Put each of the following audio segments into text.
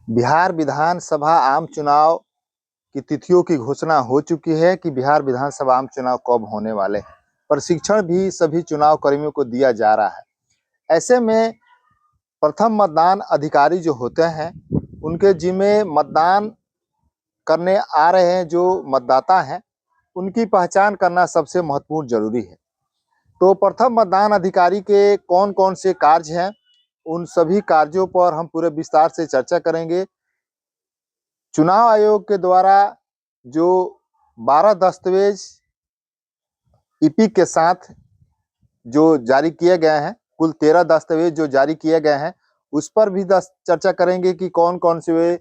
बिहार विधानसभा आम चुनाव की तिथियों की घोषणा हो चुकी है कि बिहार विधानसभा आम चुनाव कब होने वाले हैं। प्रशिक्षण भी सभी चुनाव कर्मियों को दिया जा रहा है। ऐसे में प्रथम मतदान अधिकारी जो होते हैं, उनके जिम्मे मतदान करने आ रहे हैं जो मतदाता हैं, उनकी पहचान करना सबसे महत्वपूर्ण जरूरी है। तो प्रथम मतदान अधिकारी के कौन कौन से कार्य हैं, उन सभी कार्यों पर हम पूरे विस्तार से चर्चा करेंगे। चुनाव आयोग के द्वारा जो 12 दस्तावेज ईपिक के साथ जो जारी किए गए हैं, कुल 13 दस्तावेज जो जारी किए गए हैं, उस पर भी चर्चा करेंगे कि कौन कौन से वे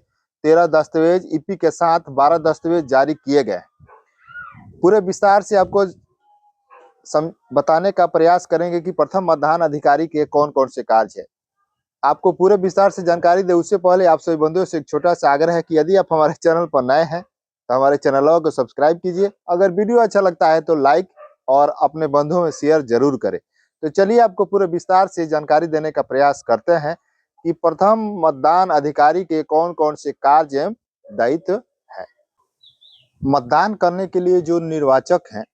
13 दस्तावेज ईपिक के साथ 12 दस्तावेज जारी किए गए हैं। पूरे विस्तार से आपको बताने का प्रयास करेंगे कि प्रथम मतदान अधिकारी के कौन कौन से कार्य है। आपको पूरे विस्तार से जानकारी दे उससे पहले आप सभी बंधुओं से एक छोटा सा आग्रह है कि यदि आप हमारे चैनल पर नए हैं तो हमारे चैनलों को सब्सक्राइब कीजिए। अगर वीडियो अच्छा लगता है तो लाइक और अपने बंधुओं में शेयर जरूर करें। तो चलिए आपको पूरे विस्तार से जानकारी देने का प्रयास करते हैं कि प्रथम मतदान अधिकारी के कौन कौन से कार्य एवं दायित्व है। मतदान करने के लिए जो निर्वाचक हैं,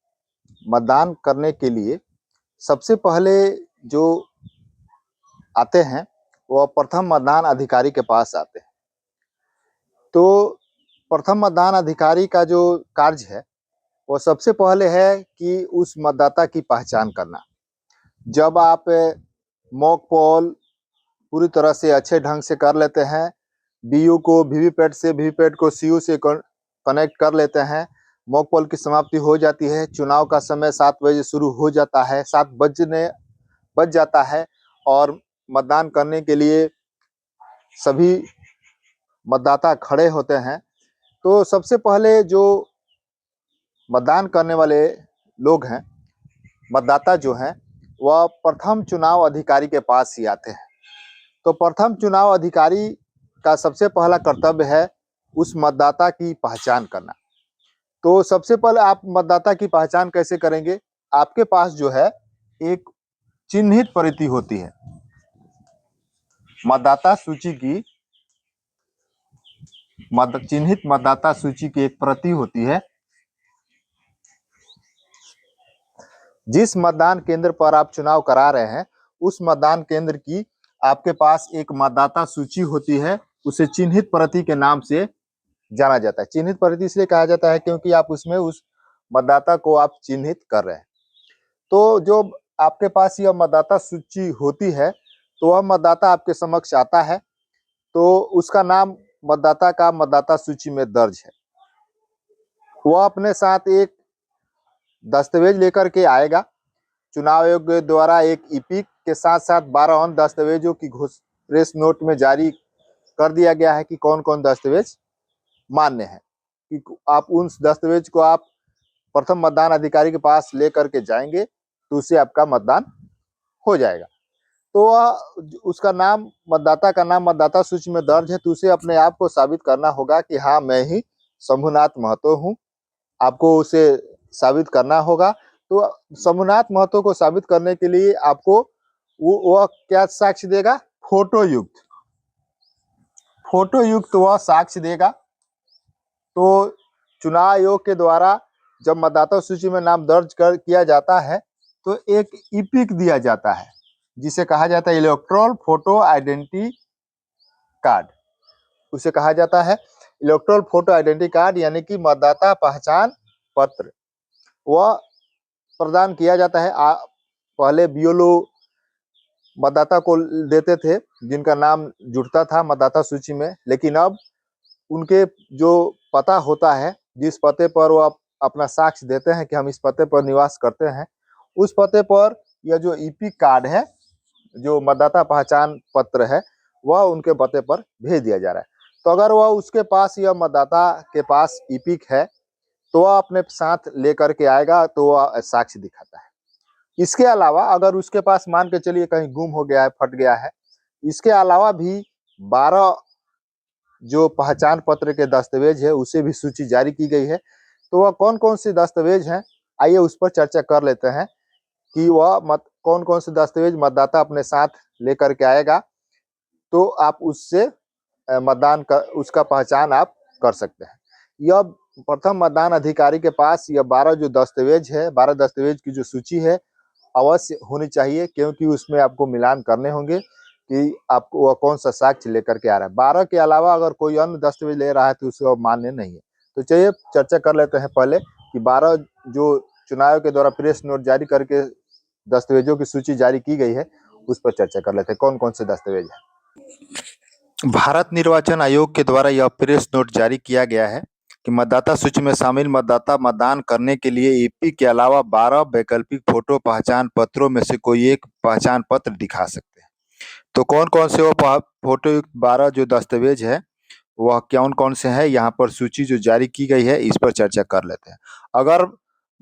मतदान करने के लिए सबसे पहले जो आते हैं वह प्रथम मतदान अधिकारी के पास आते हैं। तो प्रथम मतदान अधिकारी का जो कार्य है वो सबसे पहले है कि उस मतदाता की पहचान करना। जब आप मॉक पोल पूरी तरह से अच्छे ढंग से कर लेते हैं, बीयू को वीवीपैट से, वीवीपैट को सीयू से कनेक्ट कर लेते हैं, मॉक पोल की समाप्ति हो जाती है, चुनाव का समय 7 बजे शुरू हो जाता है, 7 बज जाता है और मतदान करने के लिए सभी मतदाता खड़े होते हैं। तो सबसे पहले जो मतदान करने वाले लोग हैं, मतदाता जो हैं, वह प्रथम चुनाव अधिकारी के पास ही आते हैं। तो प्रथम चुनाव अधिकारी का सबसे पहला कर्तव्य है उस मतदाता की पहचान करना। तो सबसे पहले आप मतदाता की पहचान कैसे करेंगे? आपके पास जो है एक चिन्हित प्रति होती है, मतदाता सूची की चिन्हित मतदाता सूची की एक प्रति होती है। जिस मतदान केंद्र पर आप चुनाव करा रहे हैं, उस मतदान केंद्र की आपके पास एक मतदाता सूची होती है, उसे चिन्हित प्रति के नाम से जाना जाता है। चिन्हित प्रति इसलिए कहा जाता है क्योंकि आप उसमें उस मतदाता को आप चिन्हित कर रहे हैं। तो जो आपके पास यह मतदाता सूची होती है, तो वह मतदाता आपके समक्ष आता है, तो उसका नाम मतदाता का मतदाता सूची में दर्ज है। वह अपने साथ एक दस्तावेज लेकर के आएगा। चुनाव आयोग द्वारा एक ईपिक के साथ साथ 12 अन्य दस्तावेजों की प्रेस नोट में जारी कर दिया गया है कि कौन कौन दस्तावेज मान्य है, कि आप उन दस्तावेज को आप प्रथम मतदान अधिकारी के पास लेकर के जाएंगे तो उससे आपका मतदान हो जाएगा। तो वह उसका नाम, मतदाता का नाम मतदाता सूची में दर्ज है, तो उसे अपने आप को साबित करना होगा कि हाँ, मैं ही शंभुनाथ महतो हूँ। आपको उसे साबित करना होगा। तो शंभुनाथ महतो को साबित करने के लिए आपको वह क्या साक्ष्य देगा? फोटो युक्त वह साक्ष्य देगा। तो चुनाव आयोग के द्वारा जब मतदाता सूची में नाम दर्ज किया जाता है तो एक ईपिक दिया जाता है, जिसे कहा जाता है इलेक्टोरल फोटो आइडेंटिटी कार्ड। उसे कहा जाता है इलेक्टोरल फोटो आइडेंटिटी कार्ड, यानी कि मतदाता पहचान पत्र। वह प्रदान किया जाता है। पहले बीएलओ मतदाता को देते थे जिनका नाम जुड़ता था मतदाता सूची में, लेकिन अब उनके जो पता होता है, जिस पते पर वो अपना साक्ष्य देते हैं कि हम इस पते पर निवास करते हैं, उस पते पर यह जो ईपिक कार्ड है, जो मतदाता पहचान पत्र है, वह उनके पते पर भेज दिया जा रहा है। तो अगर वह उसके पास, यह मतदाता के पास ईपिक है, तो वह अपने साथ लेकर के आएगा, तो वह साक्ष्य दिखाता है। इसके अलावा अगर उसके पास मान के चलिए कहीं गुम हो गया है, फट गया है, इसके अलावा भी 12 जो पहचान पत्र के दस्तावेज है उसे भी सूची जारी की गई है। तो वह कौन कौन से दस्तावेज हैं, आइए उस पर चर्चा कर लेते हैं कि वह कौन कौन से दस्तावेज मतदाता अपने साथ लेकर के आएगा, तो आप उससे मतदान का उसका पहचान आप कर सकते हैं। यह प्रथम मतदान अधिकारी के पास यह 12 जो दस्तावेज है, 12 दस्तावेज की जो सूची है अवश्य होनी चाहिए, क्योंकि उसमें आपको मिलान करने होंगे कि आपको वह कौन सा साक्ष्य लेकर के आ रहा है। 12 के अलावा अगर कोई अन्य दस्तावेज ले रहा है तो उसको मान्य नहीं है। तो चलिए चर्चा कर लेते हैं पहले कि 12 जो चुनाव के द्वारा प्रेस नोट जारी करके दस्तावेजों की सूची जारी की गई है, उस पर चर्चा कर लेते हैं कौन कौन से दस्तावेज है। भारत निर्वाचन आयोग के द्वारा यह प्रेस नोट जारी किया गया है कि मतदाता सूची में शामिल मतदाता मतदान करने के लिए ईपी के अलावा 12 वैकल्पिक फोटो पहचान पत्रों में से कोई एक पहचान पत्र दिखा सकते हैं। तो कौन कौन से वो फोटो युक्त 12 जो दस्तावेज है वह कौन कौन से हैं, यहाँ पर सूची जो जारी की गई है इस पर चर्चा कर लेते हैं। अगर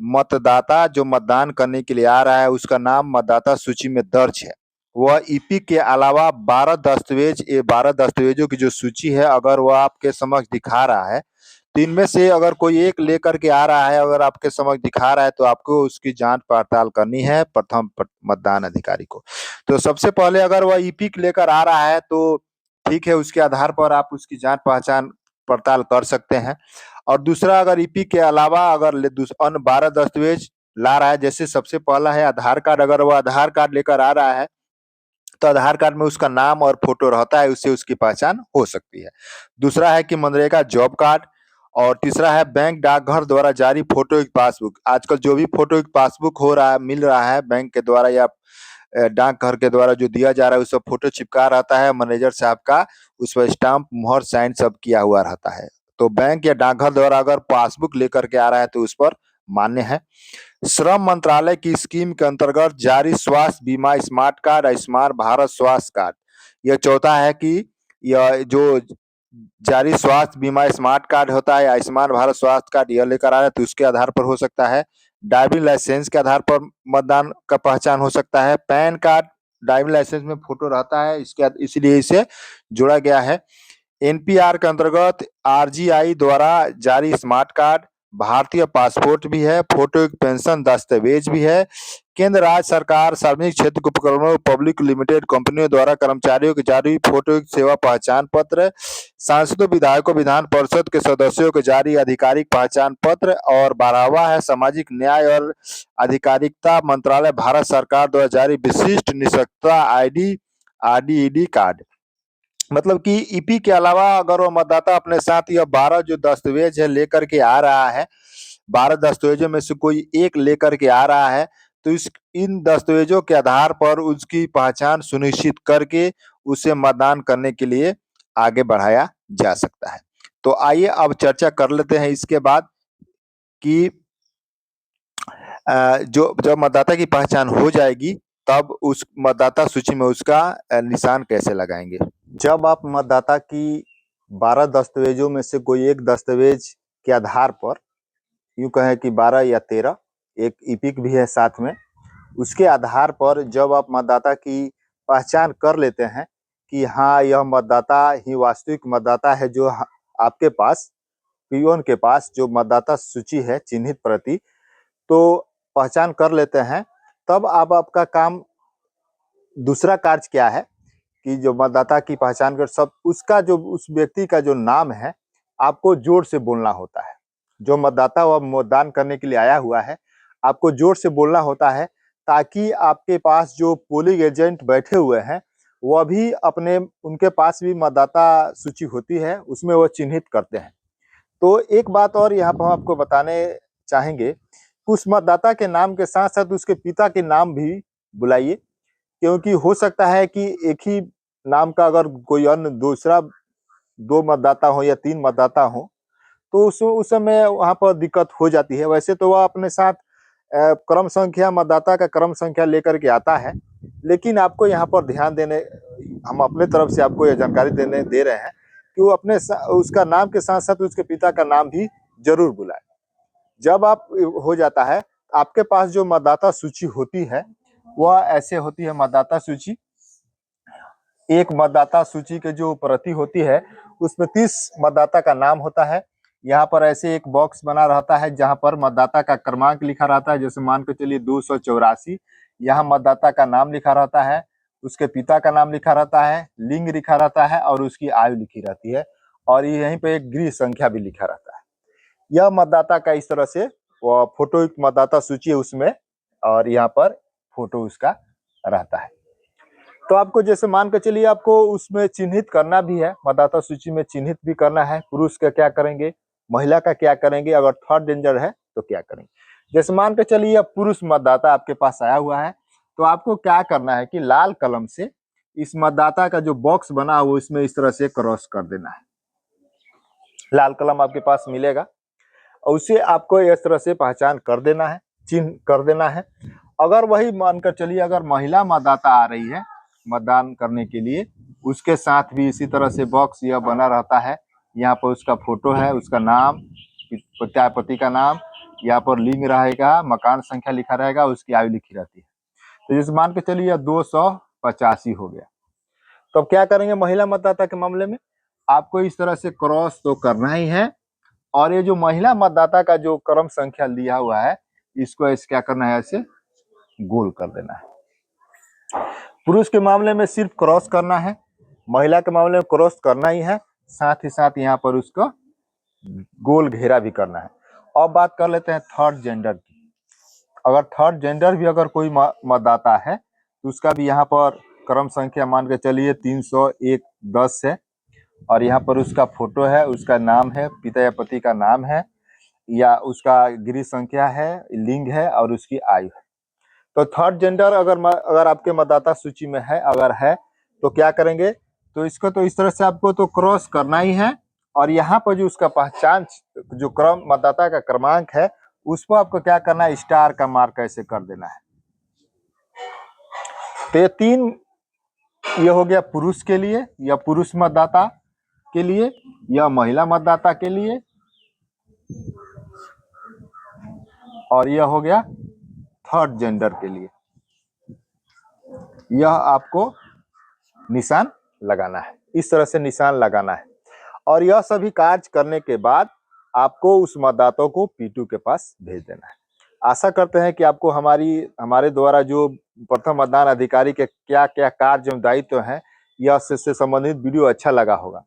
मतदाता जो मतदान करने के लिए आ रहा है उसका नाम मतदाता सूची में दर्ज है, वह ईपी के अलावा 12 दस्तावेज, ये 12 दस्तावेजों की जो सूची है अगर वह आपके समक्ष दिखा रहा है, तो इनमें से अगर कोई एक लेकर के आ रहा है, अगर आपके समक्ष दिखा रहा है तो आपको उसकी जांच पड़ताल करनी है प्रथम मतदान अधिकारी को। तो सबसे पहले अगर वह ईपी लेकर आ रहा है तो ठीक है, उसके आधार पर आप उसकी जांच पहचान पड़ताल कर सकते हैं। और दूसरा, अगर ईपी के अलावा अगर अन्य 12 दस्तावेज ला रहा है, जैसे सबसे पहला है आधार कार्ड, अगर वो आधार कार्ड लेकर आ रहा है तो आधार कार्ड में उसका नाम और फोटो रहता है, उससे उसकी पहचान हो सकती है। दूसरा है कि मनरेगा जॉब कार्ड, और तीसरा है बैंक डाकघर द्वारा जारी फोटोयुक्त पासबुक। आजकल जो भी फोटोयुक्त पासबुक हो रहा है, मिल रहा है बैंक के द्वारा या डाकघर के द्वारा जो दिया जा रहा है, उस पर फोटो चिपका रहता है मैनेजर साहब का, उस पर स्टाम्प मोहर साइन सब किया हुआ रहता है। तो बैंक या डाकघर द्वारा अगर पासबुक लेकर के आ रहा है तो उस पर मान्य है। श्रम मंत्रालय की स्कीम के अंतर्गत जारी स्वास्थ्य बीमा स्मार्ट कार्ड, आयुष्मान भारत स्वास्थ्य कार्ड। यह चौथा है कि यह जो जारी स्वास्थ्य बीमा स्मार्ट कार्ड होता है, आयुष्मान भारत स्वास्थ्य कार्ड, यह लेकर आ रहा है तो उसके आधार पर हो सकता है। ड्राइविंग लाइसेंस के आधार पर मतदान का पहचान हो सकता है। पैन कार्ड, ड्राइविंग लाइसेंस में फोटो रहता है, इसलिए इसे जोड़ा गया है। एनपीआर के अंतर्गत आरजीआई द्वारा जारी स्मार्ट कार्ड, भारतीय पासपोर्ट भी है, फोटोयुक्त पेंशन दस्तावेज भी है। केंद्र राज्य सरकार, सार्वजनिक क्षेत्र के उपक्रमों, पब्लिक लिमिटेड कंपनियों द्वारा कर्मचारियों की जारी फोटोयुक्त सेवा पहचान पत्र, सांसदों, विधायकों, विधान परिषद के सदस्यों को जारी आधिकारिक पहचान पत्र। और 12वां है सामाजिक न्याय और अधिकारिता मंत्रालय भारत सरकार द्वारा जारी विशिष्ट निष्पक्षता आईडी आरडीईडी कार्ड। मतलब कि ईपी के अलावा अगर वो मतदाता अपने साथ यह 12 जो दस्तावेज है लेकर के आ रहा है, 12 दस्तावेजों में से कोई एक लेकर के आ रहा है, तो इन दस्तावेजों के आधार पर उसकी पहचान सुनिश्चित करके उसे मतदान करने के लिए आगे बढ़ाया जा सकता है। तो आइए अब चर्चा कर लेते हैं इसके बाद कि जो जब मतदाता की पहचान हो जाएगी तब उस मतदाता सूची में उसका निशान कैसे लगाएंगे। जब आप मतदाता की 12 दस्तावेजों में से कोई एक दस्तावेज के आधार पर, यूं कहें कि 12 या 13, एक ईपिक भी है साथ में, उसके आधार पर जब आप मतदाता की पहचान कर लेते हैं कि हाँ यह मतदाता ही वास्तविक मतदाता है, जो आपके पास पीओन के पास जो मतदाता सूची है चिन्हित प्रति, तो पहचान कर लेते हैं, तब अब आपका काम, दूसरा कार्य क्या है कि जो मतदाता की पहचान कर सब उसका जो उस व्यक्ति का जो नाम है आपको जोर से बोलना होता है। जो मतदाता वह मतदान करने के लिए आया हुआ है, आपको जोर से बोलना होता है, ताकि आपके पास जो पोलिंग एजेंट बैठे हुए हैं वह भी अपने, उनके पास भी मतदाता सूची होती है, उसमें वह चिन्हित करते हैं। तो एक बात और यहाँ पर हम आपको बताने चाहेंगे, उस मतदाता के नाम के साथ साथ उसके पिता के नाम भी बुलाइए, क्योंकि हो सकता है कि एक ही नाम का अगर कोई अन्य दूसरा 2 मतदाता हो या 3 मतदाता हो, तो उस समय वहाँ पर दिक्कत हो जाती है। वैसे तो वह अपने साथ क्रम संख्या, मतदाता का क्रम संख्या लेकर के आता है, लेकिन आपको यहाँ पर ध्यान देने, हम अपने तरफ से आपको यह जानकारी दे रहे हैं कि वो अपने उसका नाम के साथ साथ उसके पिता का नाम भी जरूर बुलाए। जब आप हो जाता है, आपके पास जो मतदाता सूची होती है वह ऐसे होती है। मतदाता सूची, एक मतदाता सूची के जो प्रति होती है उसमें 30 मतदाता का नाम होता है। यहाँ पर ऐसे एक बॉक्स बना रहता है जहाँ पर मतदाता का क्रमांक लिखा रहता है, जैसे मान के चलिए 284, यहाँ मतदाता का नाम लिखा रहता है उसके पिता का नाम लिखा रहता है, लिंग लिखा रहता है और उसकी आयु लिखी रहती है और यहीं पे एक गृह संख्या भी लिखा रहता है। यह मतदाता का इस तरह से वो फोटो मतदाता सूची है उसमें और यहाँ पर फोटो उसका रहता है। तो आपको जैसे मान के चलिए आपको उसमें चिन्हित करना भी है, मतदाता सूची में चिन्हित भी करना है, पुरुष का क्या करेंगे, महिला का क्या करेंगे, अगर थर्ड जेंडर है तो क्या करेंगे। जैसे मान के चलिए अब पुरुष मतदाता आपके पास आया हुआ है तो आपको क्या करना है कि लाल कलम से इस मतदाता का जो बॉक्स बना हुआ इसमें इस तरह से क्रॉस कर देना है। लाल कलम आपके पास मिलेगा और उसे आपको इस तरह से पहचान कर देना है, चिन्ह कर देना है। अगर वही मानकर चलिए अगर महिला मतदाता आ रही है मतदान करने के लिए, उसके साथ भी इसी तरह से बॉक्स यह बना रहता है। यहाँ पर उसका फोटो है, उसका नाम, पति का नाम, यहाँ पर लिंग रहेगा, मकान संख्या लिखा रहेगा, उसकी आयु लिखी रहती है। तो जैसे मान के चलिए 285 हो गया। तो अब क्या करेंगे महिला मतदाता के मामले में, आपको इस तरह से क्रॉस तो करना ही है और ये जो महिला मतदाता का जो क्रम संख्या लिया हुआ है इसको ऐसे क्या करना है, ऐसे गोल कर देना है। पुरुष के मामले में सिर्फ क्रॉस करना है, महिला के मामले में क्रॉस करना ही है, साथ ही साथ यहाँ पर उसको गोल घेरा भी करना है। अब बात कर लेते हैं थर्ड जेंडर की। अगर थर्ड जेंडर भी अगर कोई मतदाता है तो उसका भी यहाँ पर क्रम संख्या मान के चलिए 301-10 है और यहाँ पर उसका फोटो है, उसका नाम है, पिता या पति का नाम है या उसका गृह संख्या है, लिंग है और उसकी आयु है। तो थर्ड जेंडर अगर आपके मतदाता सूची में है, अगर है तो क्या करेंगे, तो इसको तो इस तरह से आपको तो क्रॉस करना ही है और यहाँ पर जो उसका पहचान जो क्रम मतदाता का क्रमांक है उस पर आपको क्या करना है, स्टार का मार्क ऐसे कर देना है। तो ये तीन ये हो गया पुरुष के लिए या पुरुष मतदाता के लिए या महिला मतदाता के लिए और यह हो गया थर्ड जेंडर के लिए। यह आपको निशान लगाना है, इस तरह से निशान लगाना है और यह सभी कार्य करने के बाद आपको उस मतदाता को P2 के पास भेज देना है। आशा करते हैं कि आपको हमारे द्वारा जो प्रथम मतदान अधिकारी के क्या क्या कार्य एवं दायित्व हैं यह से संबंधित वीडियो अच्छा लगा होगा।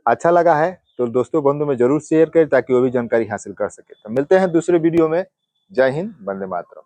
अच्छा लगा है तो दोस्तों बंधु में जरूर शेयर करें ताकि वो भी जानकारी हासिल कर सके। तो मिलते हैं दूसरे वीडियो में। जय हिंद, वंदे मातरम।